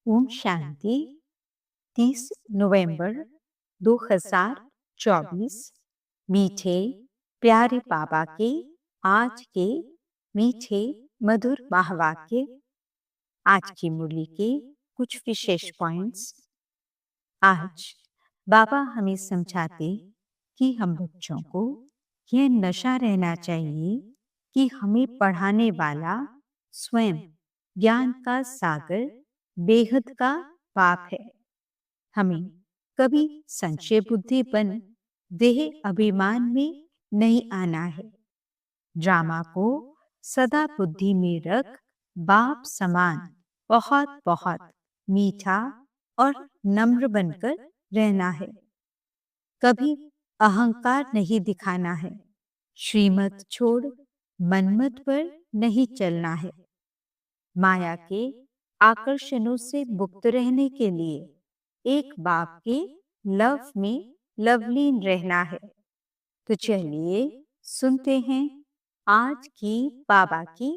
ओम शांति। 30 नवंबर 2024। मीठे प्यारे बाबा के आज के मीठे मधुर महावाक्य। आज की मुरली के कुछ विशेष पॉइंट्स। आज बाबा हमें समझाते कि हम बच्चों को यह नशा रहना चाहिए कि हमें पढ़ाने वाला स्वयं ज्ञान का सागर बेहद का बाप है। हमें कभी संशय बुद्धि बन देह अभिमान में नहीं आना है। ड्रामा को सदा बुद्धि में रख बाप समान बहुत बहुत मीठा और नम्र बनकर रहना है। कभी अहंकार नहीं दिखाना है। श्रीमत छोड़ मनमत पर नहीं चलना है। माया के आकर्षणों से मुक्त रहने के लिए एक बाप के लव में लवलीन रहना है। तो चलिए सुनते हैं आज की बाबा की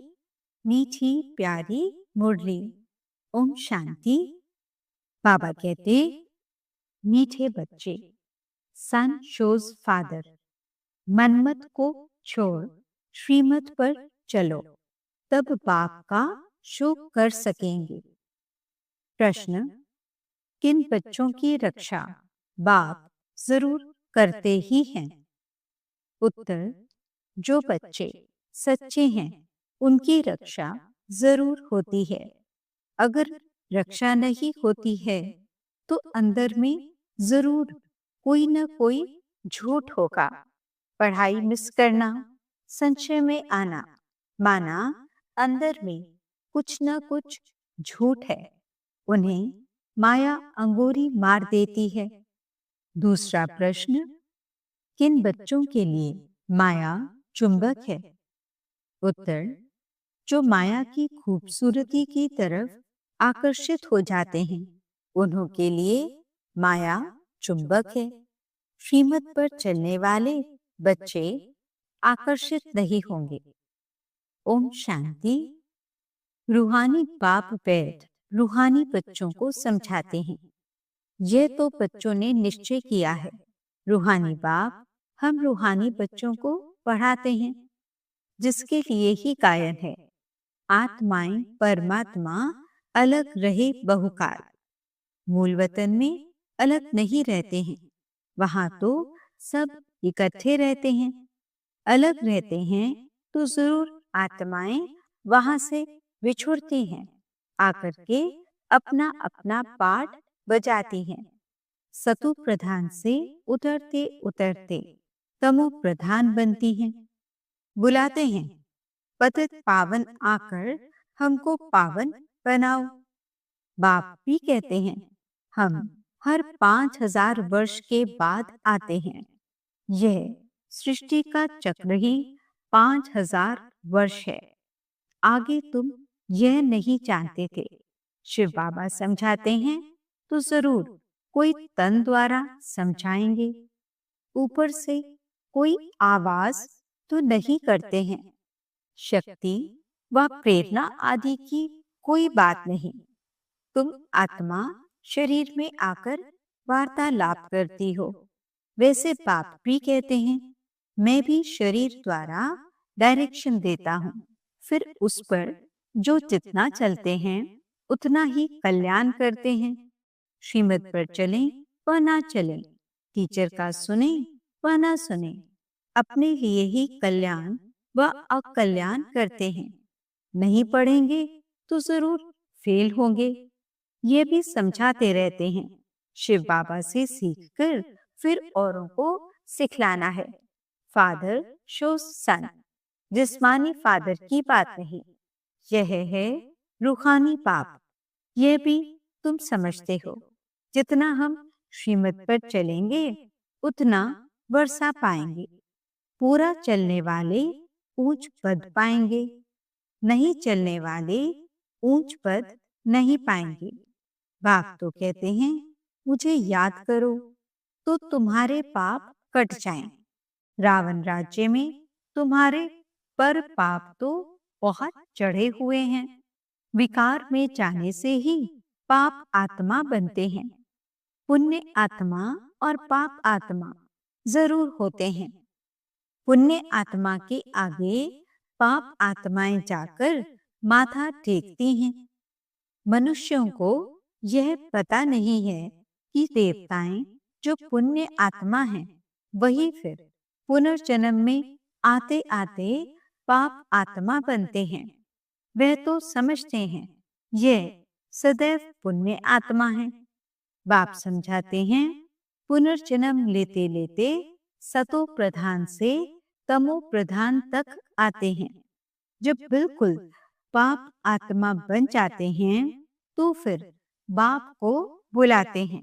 मीठी प्यारी मुरली। ओम शांति। बाबा कहते, मीठे बच्चे, सन शोज फादर, मनमत को छोड़ श्रीमत पर चलो, तब बाप का शो कर सकेंगे। प्रश्न, किन बच्चों की रक्षा बाप जरूर करते ही हैं? उत्तर, जो बच्चे सच्चे हैं उनकी रक्षा जरूर होती है। अगर रक्षा नहीं होती है तो अंदर में जरूर कोई न कोई झूठ होगा। पढ़ाई मिस करना, संशय में आना, माना अंदर में कुछ न कुछ झूठ है। उन्हें माया अंगूरी मार देती है। दूसरा प्रश्न, किन बच्चों के लिए माया चुंबक है? उत्तर, जो माया की खूबसूरती की तरफ आकर्षित हो जाते हैं उन्हों के लिए माया चुंबक है। श्रीमत पर चलने वाले बच्चे आकर्षित नहीं होंगे। ओम शांति। रूहानी बाप बैठ रूहानी बच्चों को समझाते हैं। यह तो बच्चों ने निश्चय किया है। रूहानी बाप हम रूहानी बच्चों को पढ़ाते हैं, जिसके लिए ही गायन है, आत्माएं परमात्मा अलग रहे बहुकाल। मूल वतन में अलग नहीं रहते हैं, वहां तो सब इकट्ठे रहते हैं। अलग रहते हैं तो जरूर आत्माएं वहां से विछुड़ती हैं, आकर के अपना अपना पाठ बजाती हैं। सतु प्रधान से उतरते उतरते तमो प्रधान बनती हैं। बुलाते हैं, पतित पावन आकर हमको पावन बनाओ। बाप भी कहते हैं, हम हर 5000 वर्ष के बाद आते हैं। यह सृष्टि का चक्र ही 5000 वर्ष है। आगे तुम यह नहीं जानते थे। शिव बाबा समझाते हैं तो जरूर कोई तन द्वारा समझाएंगे। ऊपर से कोई आवाज तो नहीं करते हैं। शक्ति व प्रेरणा आदि की कोई बात नहीं। तुम आत्मा शरीर में आकर वार्तालाप करती हो। वैसे बाप भी कहते हैं, मैं भी शरीर द्वारा डायरेक्शन देता हूँ। फिर उस पर जो जितना चलते हैं उतना ही कल्याण करते हैं। श्रीमत पर चलें व ना चलें, टीचर का सुने व ना सुने, अपने लिए ही कल्याण व अकल्याण करते हैं। नहीं पढ़ेंगे तो जरूर फेल होंगे। ये भी समझाते रहते हैं। शिव बाबा से सीखकर फिर औरों को सिखलाना है। फादर शो सन, जिस्मानी फादर की बात नहीं। यह है रूहानी बाप। यह भी तुम समझते हो। जितना हम श्रीमत पर चलेंगे उतना वर्षा पाएंगे। पूरा चलने वाले ऊंच पद पाएंगे, नहीं चलने वाले ऊंच पद नहीं पाएंगे। बाप तो कहते हैं, मुझे याद करो तो तुम्हारे पाप कट जाएं। रावण राज्य में तुम्हारे पर पाप तो बहुत चढ़े हुए हैं। विकार में जाने से ही पाप आत्मा बनते हैं। पुण्य आत्मा और पाप आत्मा जरूर होते हैं। पुण्य आत्मा के आगे पाप आत्माएं जाकर माथा टेकती हैं। मनुष्यों को यह पता नहीं है कि देवताएं जो पुण्य आत्मा हैं, वही फिर पुनर्जन्म में आते आते पाप आत्मा बनते हैं। वह तो समझते हैं यह सदैव पुण्य आत्मा है। बाप समझाते हैं, पुनर्जन्म लेते लेते सतो प्रधान से तमो प्रधान तक आते हैं। जब बिल्कुल पाप आत्मा बन जाते हैं तो फिर बाप को बुलाते हैं।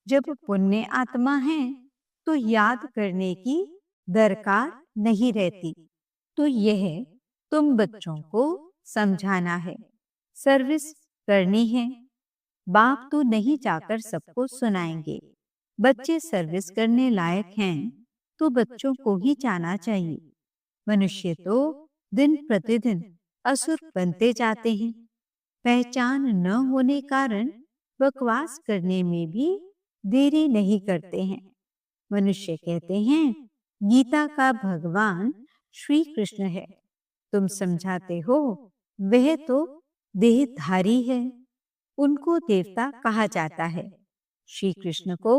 जब पुण्य आत्मा है तो याद करने की दरकार नहीं रहती। तो यह तुम बच्चों को समझाना है, सर्विस करनी है। बाप तो नहीं जाकर सबको सुनाएंगे। बच्चे सर्विस करने लायक हैं तो बच्चों को ही जाना चाहिए। मनुष्य तो दिन प्रतिदिन असुर बनते जाते हैं। पहचान न होने कारण बकवास करने में भी देरी नहीं करते हैं। मनुष्य कहते हैं गीता का भगवान श्री कृष्ण है। तुम समझाते हो वह तो देहधारी है, उनको देवता कहा जाता है। श्री कृष्ण को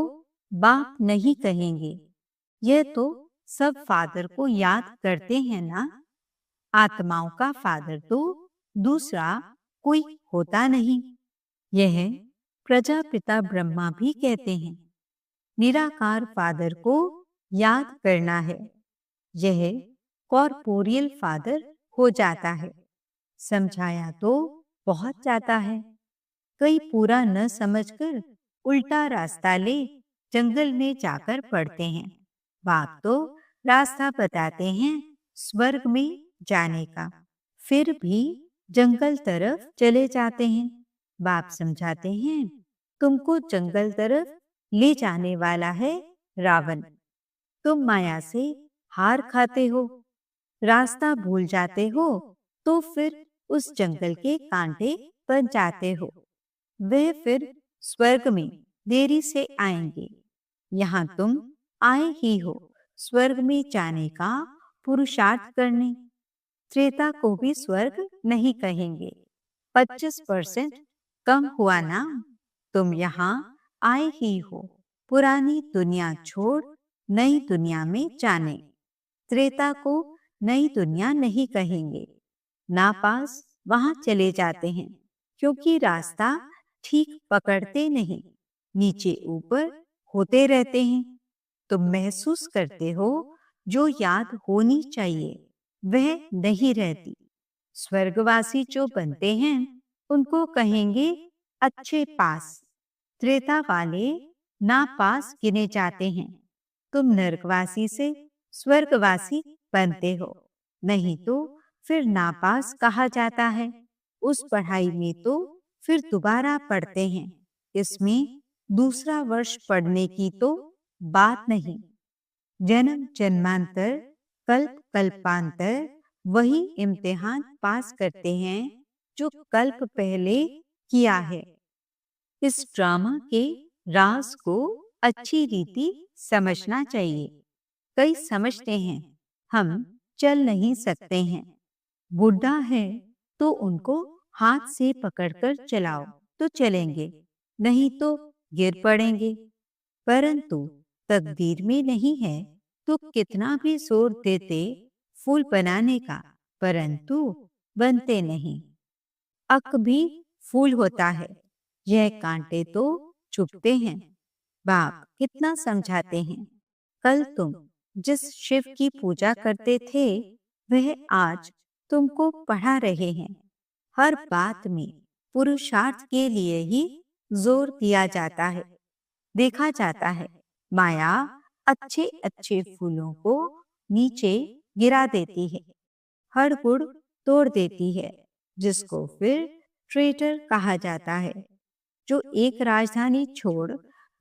बाप नहीं कहेंगे। यह तो सब फादर को याद करते हैं ना। आत्माओं का फादर तो दूसरा कोई होता नहीं। यह प्रजापिता ब्रह्मा भी कहते हैं। निराकार फादर को याद करना है। यह कॉर्पोरियल फादर हो जाता है। समझाया तो बहुत जाता है। कई पूरा न समझकर उल्टा रास्ता ले जंगल में जाकर पड़ते हैं। बाप तो रास्ता बताते हैं स्वर्ग में जाने का, फिर भी जंगल तरफ चले जाते हैं। बाप समझाते हैं तुमको जंगल तरफ ले जाने वाला है रावण। तुम माया से हार खाते हो, रास्ता भूल जाते हो तो फिर उस जंगल के कांटे बन जाते हो। वे फिर स्वर्ग में देरी से आएंगे। यहाँ तुम आए ही हो स्वर्ग में जाने का पुरुषार्थ करने। त्रेता को भी स्वर्ग नहीं कहेंगे। 25% कम हुआ ना। तुम यहाँ आए ही हो पुरानी दुनिया छोड़ नई दुनिया में जाने। त्रेता को नई दुनिया नहीं कहेंगे। नापास वहां चले जाते हैं क्योंकि रास्ता ठीक पकड़ते नहीं, नीचे ऊपर होते रहते हैं। तुम महसूस करते हो जो याद होनी चाहिए वह नहीं रहती। स्वर्गवासी जो बनते हैं उनको कहेंगे अच्छे पास। त्रेता वाले नापास गिने जाते हैं। तुम नरकवासी से स्वर्गवासी बनते हो, नहीं तो फिर नापास कहा जाता है। उस पढ़ाई में तो फिर दोबारा पढ़ते हैं। इसमें दूसरा वर्ष पढ़ने की तो बात नहीं। जन्म जन्मांतर कल्प कल्पांतर वही इम्तिहान पास करते हैं जो कल्प पहले किया है। इस ड्रामा के राज को अच्छी रीति समझना चाहिए। कई समझते हैं हम चल नहीं सकते हैं। बुढ़ा है तो उनको हाथ से पकड़कर चलाओ तो चलेंगे, नहीं तो गिर पड़ेंगे। परंतु तकदीर में नहीं है तो कितना भी जोर देते फूल बनाने का, परंतु बनते नहीं। अक भी फूल होता है, यह कांटे तो चुभते हैं। बाप कितना समझाते हैं। कल तुम जिस शिव की पूजा करते थे वह आज तुमको पढ़ा रहे हैं। हर बात में पुरुषार्थ के लिए ही जोर दिया जाता है। देखा जाता है माया अच्छे अच्छे फूलों को नीचे गिरा देती है, हड़बुड़ तोड़ देती है, जिसको फिर ट्रेटर कहा जाता है। जो एक राजधानी छोड़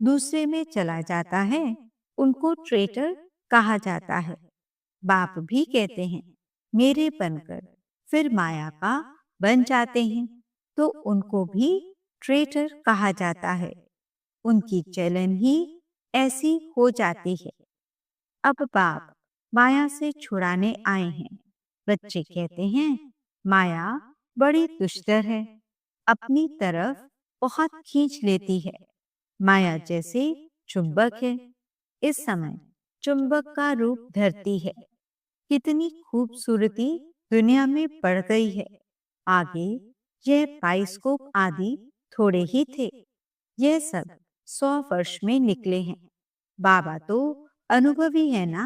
दूसरे में चला जाता है उनको ट्रेटर कहा जाता है। बाप भी कहते हैं मेरे बनकर फिर माया का बन जाते हैं तो उनको भी ट्रेटर कहा जाता है। उनकी चलन ही ऐसी हो जाती है। अब बाप माया से छुड़ाने आए हैं। बच्चे कहते हैं, माया बड़ी दुष्टर है, अपनी तरफ बहुत खींच लेती है। माया जैसे चुंबक है। इस समय चुंबक का रूप धरती है। कितनी खूबसूरती दुनिया में बढ़ गई है। आगे यह बाइस्कोप आदि थोड़े ही थे। यह सब 100 वर्ष में निकले हैं। बाबा तो अनुभवी है ना,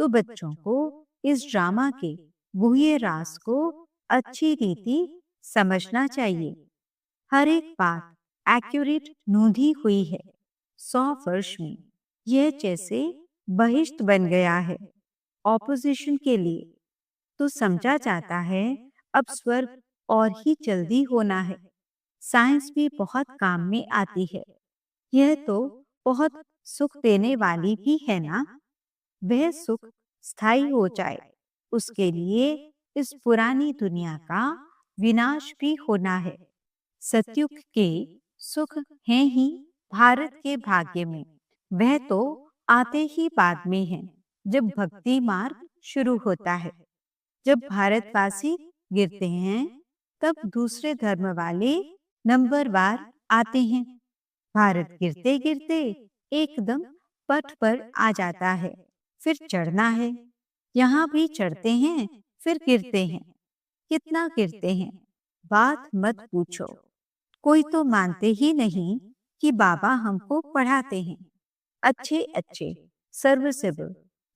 तो बच्चों को इस ड्रामा के गुह्य राज को अच्छी रीति समझना चाहिए। हर एक बात एक्यूरेट नोंधी हुई है। 100 वर्ष में यह जैसे बहिष्ट बन गया है ऑपोजिशन के लिए। तो समझा जाता है अब स्वर्ग और ही जल्दी होना है। साइंस भी बहुत काम में आती है। यह तो बहुत सुख देने वाली भी है ना। वह सुख स्थायी हो जाए, उसके लिए इस पुरानी दुनिया का विनाश भी होना है। सतयुग के सुख हैं ही भारत के भाग्य में। वह तो आते ही बाद में हैं, जब भक्ति मार्ग शुरू होता है। जब भारतवासी गिरते हैं, तब दूसरे धर्म वाले नंबरवार आते हैं। भारत गिरते गिरते एकदम पथ पर आ जाता है। फिर चढ़ना है। यहाँ भी चढ़ते हैं, फिर गिरते हैं। कितना गिरते हैं, बात मत पूछो। कोई तो मानते ही नहीं कि बाबा हमको पढ़ाते हैं। अच्छे अच्छे सर्वसिव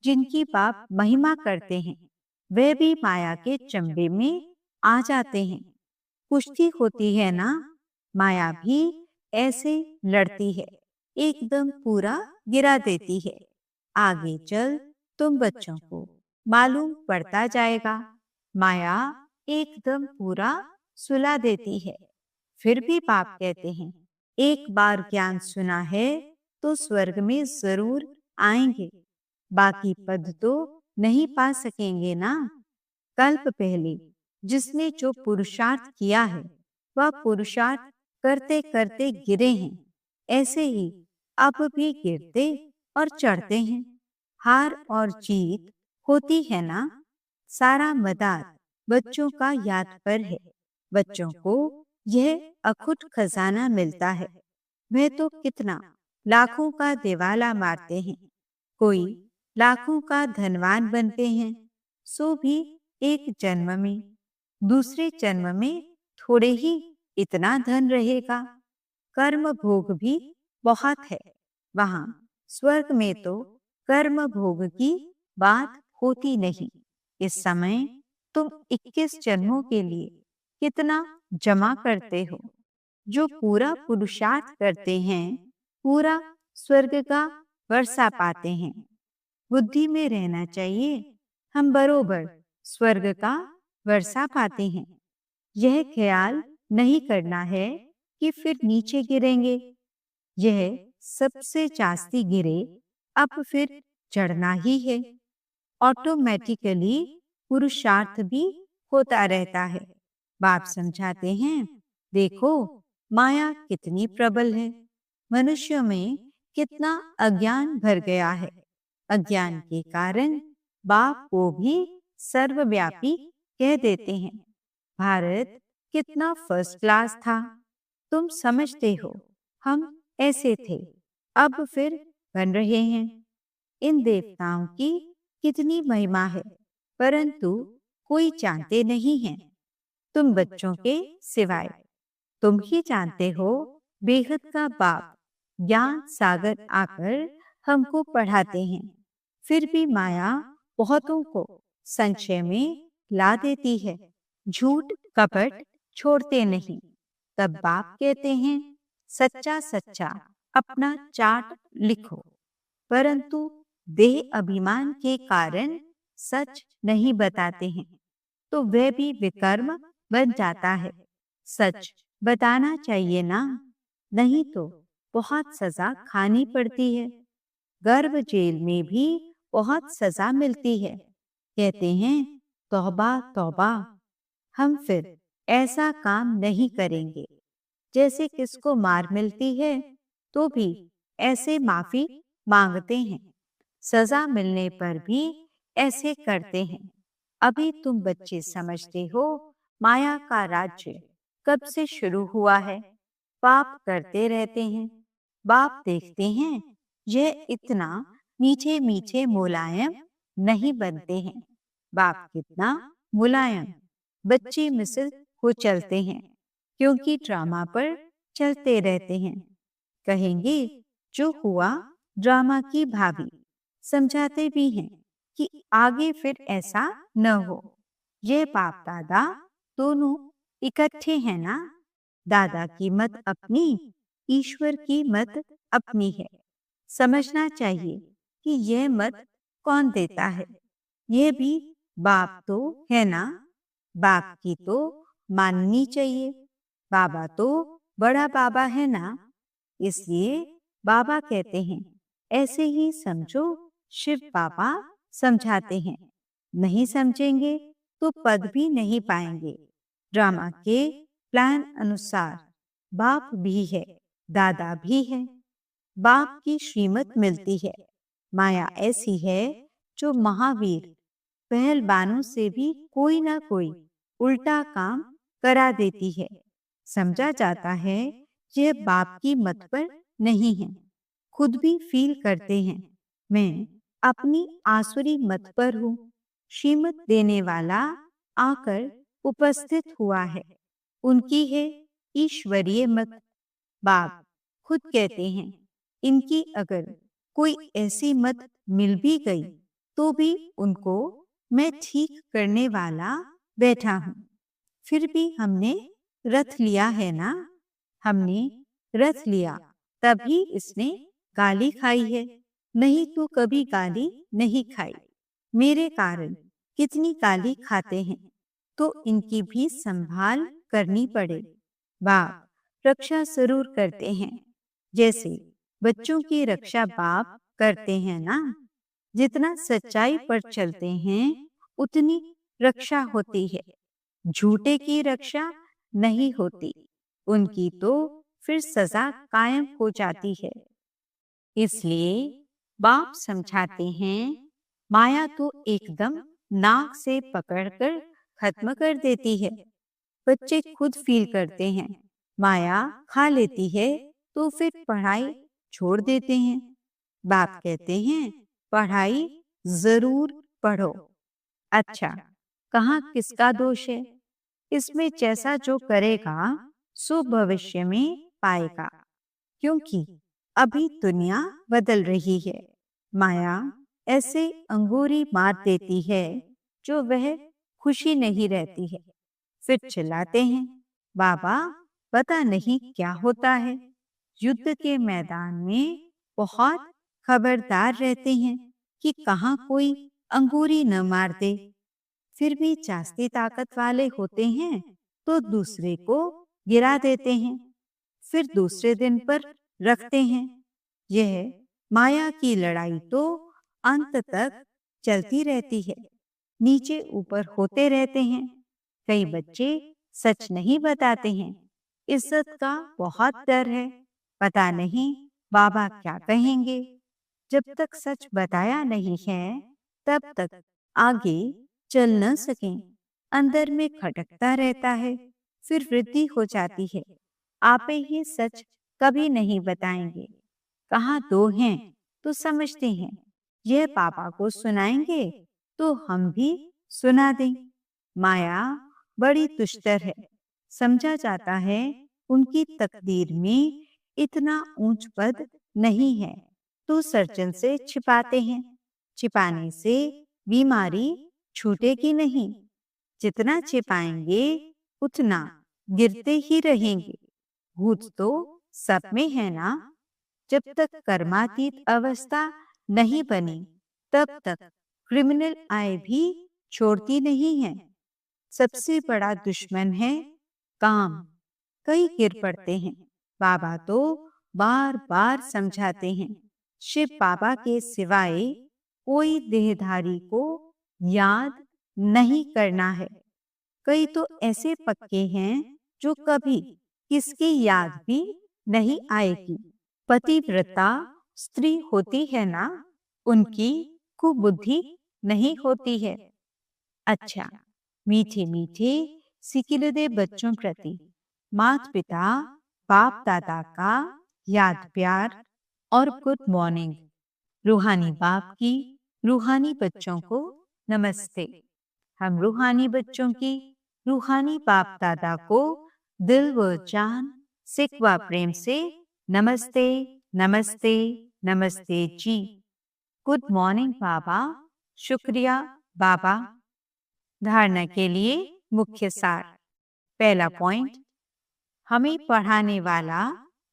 जिनकी बाप महिमा करते हैं, वे भी माया के चंबे में आ जाते हैं। कुश्ती होती है ना, माया भी ऐसे लड़ती है, एकदम पूरा गिरा देती है। आगे चल तुम बच्चों को मालूम पड़ता जाएगा। माया एकदम पूरा सुला देती है। फिर भी बाप कहते हैं, एक बार ज्ञान सुना है तो स्वर्ग में जरूर आएंगे। बाकी पद तो नहीं पा सकेंगे ना। कल्प पहले जिसने जो पुरुषार्थ किया है, वह पुरुषार्थ करते करते गिरे हैं। ऐसे ही अब भी गिरते और चढ़ते हैं। हार और जीत होती है ना। सारा मदार बच्चों का याद पर है। बच्चों को यह अखुट खजाना मिलता है। वह तो कितना लाखों का दिवाला मारते हैं। कोई लाखों का धनवान बनते हैं, सो भी एक जन्म में। दूसरे जन्म में थोड़े ही इतना धन रहेगा। कर्म भोग भी बहुत है वहां। स्वर्ग में तो कर्म भोग की बात होती नहीं। इस समय तुम 21 जन्मों के लिए कितना जमा करते हो। जो पूरा पुरुषार्थ करते हैं, पूरा स्वर्ग का वर्षा पाते हैं। बुद्धि में रहना चाहिए, हम बरोबर स्वर्ग का वर्षा पाते हैं। यह ख्याल नहीं करना है कि फिर नीचे गिरेंगे। यह सबसे जास्ती गिरे, अब फिर चढ़ना ही है। ऑटोमेटिकली पुरुषार्थ भी होता रहता है। बाप समझाते हैं, देखो माया कितनी प्रबल है। मनुष्यों में कितना अज्ञान भर गया है। अज्ञान के कारण बाप को भी सर्वव्यापी कह देते हैं। भारत कितना फर्स्ट क्लास था, तुम समझते हो। हम ऐसे थे, अब फिर बन रहे हैं। इन देवताओं की कितनी महिमा है, परंतु कोई जानते नहीं है, तुम बच्चों के सिवाय। तुम ही जानते हो, बेहद का बाप ज्ञान सागर आकर हमको पढ़ाते हैं। फिर भी माया बहुतों को संशय में ला देती है। झूठ कपट छोड़ते नहीं। तब बाप कहते हैं, सच्चा सच्चा अपना चार्ट लिखो। परंतु देह अभिमान के कारण सच नहीं बताते हैं, तो वह भी विकर्म बन जाता है। सच बताना चाहिए ना, नहीं तो बहुत सजा खानी पड़ती है। गर्भ जेल में भी बहुत सजा मिलती है। कहते हैं, तौबा तौबा, हम फिर ऐसा काम नहीं करेंगे। जैसे किसको मार मिलती है तो भी ऐसे माफी मांगते हैं, सजा मिलने पर भी ऐसे करते हैं। अभी तुम बच्चे समझते हो माया का राज्य कब से शुरू हुआ है। पाप करते रहते हैं, बाप देखते हैं यह इतना मीठे मीठे मुलायम नहीं बनते हैं। बाप कितना मुलायम बच्चे मिसल हो चलते हैं, क्योंकि ड्रामा पर चलते रहते हैं। कहेंगे जो हुआ ड्रामा की भाभी, समझाते भी हैं कि आगे फिर ऐसा न हो। ये बाप दादा दोनों इकट्ठे हैं ना। दादा की मत अपनी, ईश्वर की मत अपनी है। समझना चाहिए कि यह मत कौन देता है। यह भी बाप तो है ना। बाप की तो माननी चाहिए। बाबा तो बड़ा बाबा है ना, इसलिए बाबा कहते हैं ऐसे ही समझो। शिव बाबा समझाते हैं, नहीं समझेंगे तो पद भी नहीं पाएंगे। ड्रामा के प्लान अनुसार बाप भी है, दादा भी है। बाप की श्रीमत मिलती है। माया ऐसी है जो महावीर पहलवानों से भी कोई ना कोई उल्टा काम करा देती है। समझा जाता है यह बाप की मत पर नहीं है। खुद भी फील करते हैं मैं अपनी आसुरी मत पर हूँ। श्रीमत देने वाला आकर उपस्थित हुआ है, उनकी है ईश्वरीय मत। बाप खुद कहते हैं इनकी अगर कोई ऐसी मत मिल भी गई तो भी उनको मैं ठीक करने वाला बैठा हूँ। फिर भी हमने रथ लिया है ना। हमने रथ लिया तभी इसने गाली खाई है, नहीं तो कभी गाली नहीं खाई। मेरे कारण कितनी गाली खाते हैं तो इनकी भी संभाल करनी पड़े। बाप रक्षा जरूर करते हैं, जैसे बच्चों की रक्षा बाप करते हैं ना। जितना सच्चाई पर चलते हैं उतनी रक्षा होती है। झूठे की रक्षा नहीं होती, उनकी तो फिर सजा कायम हो जाती है। इसलिए बाप समझाते हैं माया तो एकदम नाक से पकड़कर खत्म कर देती है। बच्चे खुद फील करते हैं माया खा लेती है तो फिर पढ़ाई छोड़ देते हैं। बाप कहते हैं पढ़ाई जरूर पढ़ो। अच्छा, कहाँ किसका दोष है। इसमें जैसा जो करेगा सो भविष्य में पाएगा, क्योंकि अभी दुनिया बदल रही है। माया ऐसे अंगूरी मार देती है जो वह खुशी नहीं रहती है। फिर चिल्लाते हैं बाबा पता नहीं क्या होता है। युद्ध के मैदान में बहुत खबरदार रहते हैं कि कहाँ कोई अंगूरी न मार दे। फिर भी जास्ती ताकत वाले होते हैं तो दूसरे को गिरा देते हैं, फिर दूसरे दिन पर रखते हैं। यह माया की लड़ाई तो अंत तक चलती रहती है, नीचे ऊपर होते रहते हैं। कई बच्चे सच नहीं बताते हैं, इज्जत का बहुत डर है। पता नहीं बाबा क्या कहेंगे। जब तक सच बताया नहीं है तब तक आगे चल न सकें। अंदर में खटकता रहता है, फिर वृद्धि हो जाती है। आपे ये सच कभी नहीं बताएंगे। कहाँ दो हैं तो समझते हैं यह पापा को सुनाएंगे तो हम भी सुना दें। माया बड़ी दुष्टर है। समझा जाता है उनकी तकदीर में इतना ऊंच पद नहीं है तो सर्जन से छिपाते हैं। छिपाने से बीमारी छूटेगी नहीं। जितना छिपाएंगे उतना गिरते ही रहेंगे। भूत तो सब में है ना। जब तक कर्मातीत अवस्था नहीं बनी तब तक क्रिमिनल आय भी छोड़ती नहीं है। सबसे बड़ा दुश्मन है काम। कई गिर पड़ते हैं। बाबा तो बार बार समझाते हैं शिव बाबा के सिवाय कोई देहधारी को याद नहीं करना है। कई तो ऐसे पक्के हैं जो कभी किसकी याद भी नहीं आएगी। पतिव्रता स्त्री होती है ना, उनकी कुबुद्धि नहीं होती है। अच्छा, मीठे मीठे सिकिलदे बच्चों प्रति माता पिता बाप दादा का याद प्यार और गुड मॉर्निंग। रूहानी बाप की रूहानी बच्चों को नमस्ते। हम रूहानी बच्चों की रूहानी बाप दादा को दिल व जान सिक व प्रेम से नमस्ते नमस्ते नमस्ते जी। गुड मॉर्निंग बाबा। शुक्रिया बाबा। धारणा के लिए मुख्य सार। पहला पॉइंट, हमें पढ़ाने वाला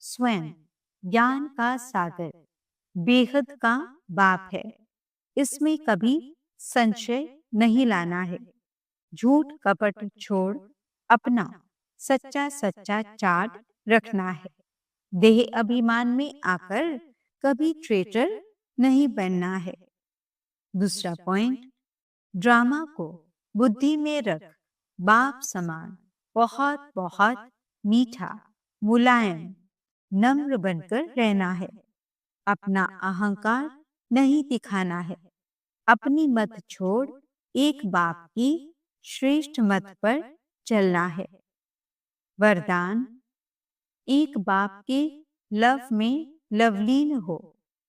स्वयं ज्ञान का सागर बेहद का बाप है। इसमें कभी संशय नहीं लाना है। झूठ कपट छोड़ अपना सच्चा सच्चा चार्ट रखना है। देह अभिमान में आकर कभी ट्रेटर नहीं बनना है। दूसरा पॉइंट, ड्रामा को बुद्धि में रख बाप समान बहुत बहुत मीठा मुलायम नम्र बनकर रहना है। अपना अहंकार नहीं दिखाना है। अपनी मत छोड़ एक बाप की श्रेष्ठ मत पर चलना है। वरदान, एक बाप के लव में लवलीन हो।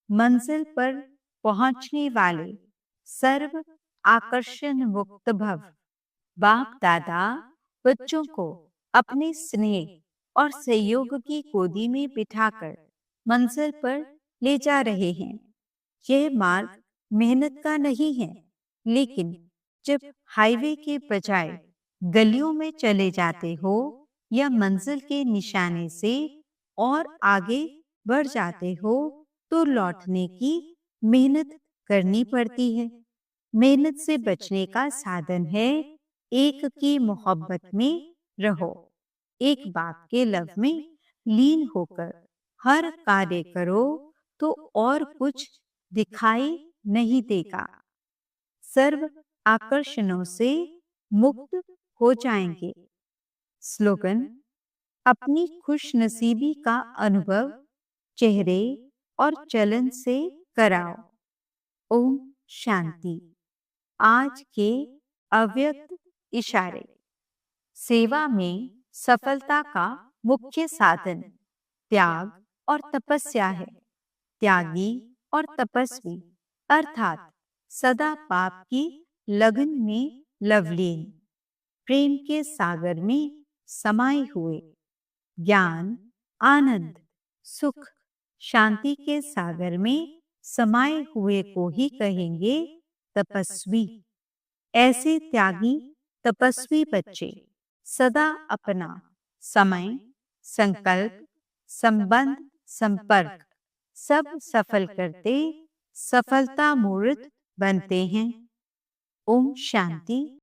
मंजिल पर पहुंचने वाले सर्व आकर्षण मुक्त भव। बाप दादा बच्चों को अपने स्नेह और सहयोग की गोदी में बिठाकर मंजिल पर ले जा रहे हैं। यह मार्ग मेहनत का नहीं है, लेकिन जब हाईवे के बजाय गलियों में चले जाते हो या मंजिल के निशाने से और आगे बढ़ जाते हो तो लौटने की मेहनत करनी पड़ती है। मेहनत से बचने का साधन है एक की मोहब्बत में रहो। एक बाप के लव में लीन होकर हर कार्य करो तो और कुछ दिखाई नहीं देगा। सर्व आकर्षणों से मुक्त हो जाएंगे। स्लोगन, अपनी खुश नसीबी का अनुभव चेहरे और चलन से कराओ। ओम शांति। आज के अव्यक्त इशारे। सेवा में सफलता का मुख्य साधन त्याग और तपस्या है। त्यागी और तपस्वी अर्थात सदा पाप की लगन में लवलीन, प्रेम के सागर में समाये हुए, ज्ञान आनंद सुख शांति के सागर में समाये हुए को ही कहेंगे तपस्वी। ऐसे त्यागी तपस्वी बच्चे सदा अपना समय संकल्प संबंध संपर्क सब सफल करते सफलता मूर्त बनते हैं। ओम शांति।